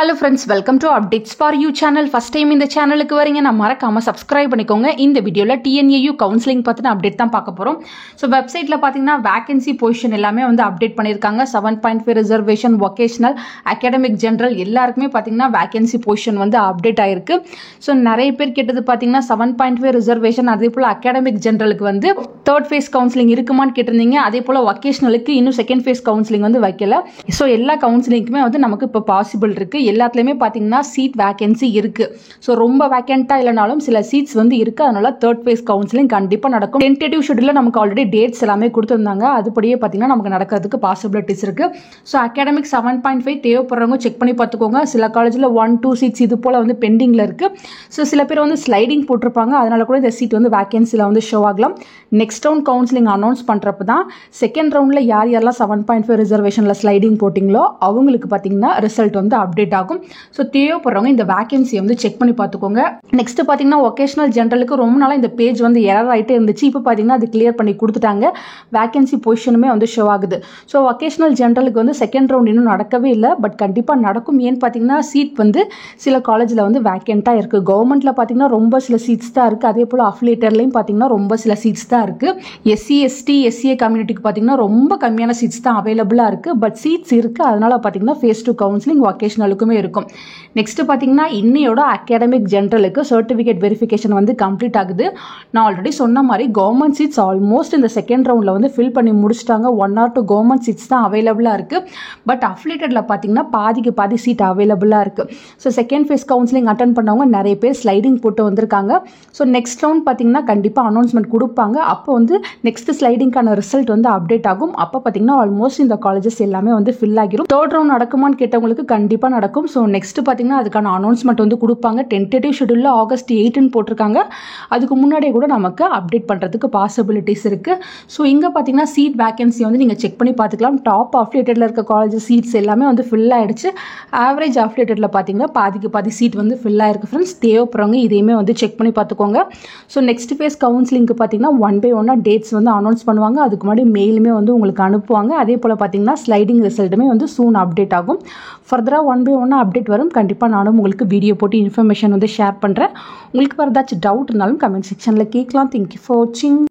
Hello friends, welcome to Updates for You channel. First time இந்த சேனலுக்கு வரீங்க நான் மறக்காம subscribe பண்ணிக்கோங்க. இந்த வீடியோல TNAU கவுன்சிலிங் பத்தின அப்டேட் தான் பார்க்க போறோம். சோ வெப்சைட்ல பாத்தீங்கன்னா வேகன்சி பொசிஷன் எல்லாமே வந்து அப்டேட் பண்ணிருக்காங்க. 7.5 ரிசர்வேஷன், வொகேஷனல், அகாடமிக் ஜெனரல் எல்லாருக்குமே பாத்தீங்கன்னா வேகன்சி பொசிஷன் வந்து அப்டேட் ஆயிருக்கு. சோ நிறைய பேர் கேட்டது பாத்தீங்கன்னா 7.5 ரிசர்வேஷன் அதே போல அகாடமிக் ஜெனரலுக்கு வந்து தேர்ட் ஃபேஸ் கவுன்சிலிங் இருக்குமான்னு கேட்டிருந்தீங்க. அதே போல வொகேஷனலுக்கு இன்னும் செகண்ட் ஃபேஸ் கவுன்சிலிங் வந்து வைக்கல. சோ எல்லா கவுன்சிலிங்க்குமே வந்து நமக்கு இப்ப பாசிபிள் இருக்கு. எல்லாத்துலயுமே பாத்தீங்கன்னா சீட் வேகன்சி இருக்கு. சோ ரொம்ப வேகன்ட்டா இல்லனாலும் சில சீட்ஸ் வந்து இருக்கு. அதனால தேர்ட் ஃபேஸ் கவுன்சிலிங் கண்டிப்பா நடக்கும். டென்டேட்டிவ் ஷெட்யூல்ல நமக்கு ஆல்ரெடி டேட்ஸ் எல்லாமே கொடுத்திருந்தாங்க. அதுபடியே பாத்தீங்கன்னா நமக்கு நடக்கிறதுக்கு பாசிபிலிட்டிஸ் இருக்கு. சோ அகாடமிக் 7.5 தேவைப்படுறவங்க செக் பண்ணி பார்த்துக்கோங்க. சில காலேஜ்ல 1-2 சீட்ஸ் இது போல வந்து பெண்டிங்ல இருக்கு. சோ சில பேர் வந்து ஸ்லைடிங் போட்டிருப்பாங்க. அதனால கூட இந்த சீட் வந்து வேகன்சில வந்து ஷோ ஆகலாம். நெக்ஸ்ட் ரவுண்ட் கவுன்சிலிங் அனௌன்ஸ் பண்றப்ப தான் செகண்ட் ரவுண்ட்ல யார் யாரெல்லாம் 7.5 ரிசர்வேஷன்ல ஸ்லைடிங் போட்டிங்களோ அவங்களுக்கு பாத்தீங்கன்னா ரிசல்ட் வந்து அப்டேட் ஆகும். ஸோ தேவைப்படுறவங்க இந்த வேகன்சியை வந்து செக் பண்ணி பார்த்துக்கோங்க. நெக்ஸ்ட் பார்த்தீங்கன்னா வொகேஷனல் ஜெனரலுக்கு ரொம்ப நாளாக இந்த பேஜ் வந்து எரர் ஆகிட்டே இருந்துச்சு. இப்போ பார்த்தீங்கன்னா அது கிளியர் பண்ணி கொடுத்துட்டாங்க. வேகன்சி பொசிஷனுமே வந்து ஷோ ஆகுது. ஸோ வொகேஷனல் ஜெனரலுக்கு வந்து செகண்ட் ரவுண்ட் இன்னும் நடக்கவே இல்லை. பட் கண்டிப்பாக நடக்கும். ஏன்னு பார்த்தீங்கன்னா சீட் வந்து சில காலேஜில் வந்து வேக்கண்ட்டாக இருக்குது. கவர்மெண்ட்டில் பார்த்தீங்கன்னா ரொம்ப சில சீட்ஸ் தான் இருக்குது. அதே போல் அஃபிலியேட்டர்லையும் பார்த்தீங்கன்னா ரொம்ப சில சீட்ஸ் தான் இருக்குது. எஸ்சி எஸ்டி எஸ்சிஏ கம்யூனிட்டிக்கு பார்த்தீங்கன்னா ரொம்ப கம்மியான சீட்ஸ் தான் அவைலபிளாக இருக்குது. பட் சீட்ஸ் இருக்குது. அதனால பார்த்தீங்கன்னா ஃபேஸ் 2 கவுன்சிலிங் வொகேஷனலுக்குமே இருக்கும். நெக்ஸ்ட் பார்த்தீங்கன்னா இன்னையோட அகாடமிக் ஜெனரலுக்கு சர்டிஃபிகேட் வெரிஃபிகேஷன் வந்து கம்ப்ளீட் ஆகுது. நான் ஆல்ரெடி சொன்ன மாதிரி கவர்மெண்ட் சீட்ஸ் ஆல்மோஸ்ட் இந்த செகண்ட் ரவுண்டில் வந்து ஃபில் பண்ணி முடிச்சிட்டாங்க. 1 or 2 கவர்மெண்ட் சீட்ஸ் தான் அவைலபிளாக இருக்குது. பட் அஃபிலியேட்டடில் பார்த்தீங்கன்னா பாதிக்கு பாதி சீட் அவைலபிளாக இருக்குது. So second phase counselling attend பண்ணவங்க நிறைய பேர் ஸ்லைடிங் போட்டு வந்திருக்காங்க. ஸோ நெக்ஸ்ட் ரவுண்ட் பார்த்தீங்கன்னா கண்டிப்பாக அனௌன்ஸ்மெண்ட் கொடுப்பாங்க. அப்போ வந்து நெக்ஸ்ட் ஸ்லைடிங்கான ரிசல்ட் வந்து அப்டேட் ஆகும். அப்போ பார்த்தீங்கன்னா ஆல்மோஸ்ட் இந்த காலேஜஸ் எல்லாமே வந்து ஃபில் ஆகிரும். தேர்ட் ரவுண்ட் நடக்குமான்னு கேட்டவங்களுக்கு கண்டிப்பாக நடக்கும். ஸோ நெக்ஸ்ட் பார்த்தீங்கன்னா அதுக்கான அனௌன்ஸ்மெண்ட் வந்து கொடுப்பாங்க. டென்டேட்டிவ் ஷெட்யூல்ல August 8 போட்டிருக்காங்க. அதுக்கு முன்னாடியே கூட நமக்கு அப்டேட் பண்ணுறதுக்கு பாசிபிலிட்டிஸ் இருக்குது. ஸோ இங்கே பார்த்தீங்கன்னா சீட் வேகன்சி வந்து நீங்கள் செக் பண்ணி பார்த்துக்கலாம். டாப் அஃபிலியேட்டடில் இருக்க காலேஜ் சீட்ஸ் எல்லாமே வந்து ஃபில் ஆயிடுச்சு. ஆவரேஜ் அஃபிலியேட்டடில் பார்த்தீங்கன்னா பாதிக்கு பாதி சீட் வந்து ஃபில் ஆயிருக்கு ஃப்ரெண்ட்ஸ். தேவைப்படுறவங்க இதையுமே வந்து செக் பண்ணி பார்த்துக்கோங்க. ஸோ நெக்ஸ்ட் ஃபேஸ் கவுன்சிலிங்க்கு பார்த்தீங்கன்னா 1 by 1 டேட்ஸ் வந்து அனௌன்ஸ் பண்ணுவாங்க. அதுக்கு முன்னாடி மெயிலுமே வந்து உங்களுக்கு அனுப்புவாங்க. அதே போல் பார்த்தீங்கன்னா ஸ்லைடிங் ரிசல்ட்டுமே வந்து சூன் அப்டேட் ஆகும். ஃபர்தராக 1 by 1 அப்டேட் வரும். கண்டிப்பாக நானும் உங்களுக்கு வீடியோ போட்டு இன்ஃபர்மேஷன் வந்து ஷேர் பண்ணுறேன். உங்களுக்கு வேறு ஏதாச்சும் டவுட் இருந்தாலும் கமெண்ட் செக்ஷனில் கேட்கலாம். தேங்க்யூ ஃபார் வாட்சிங்.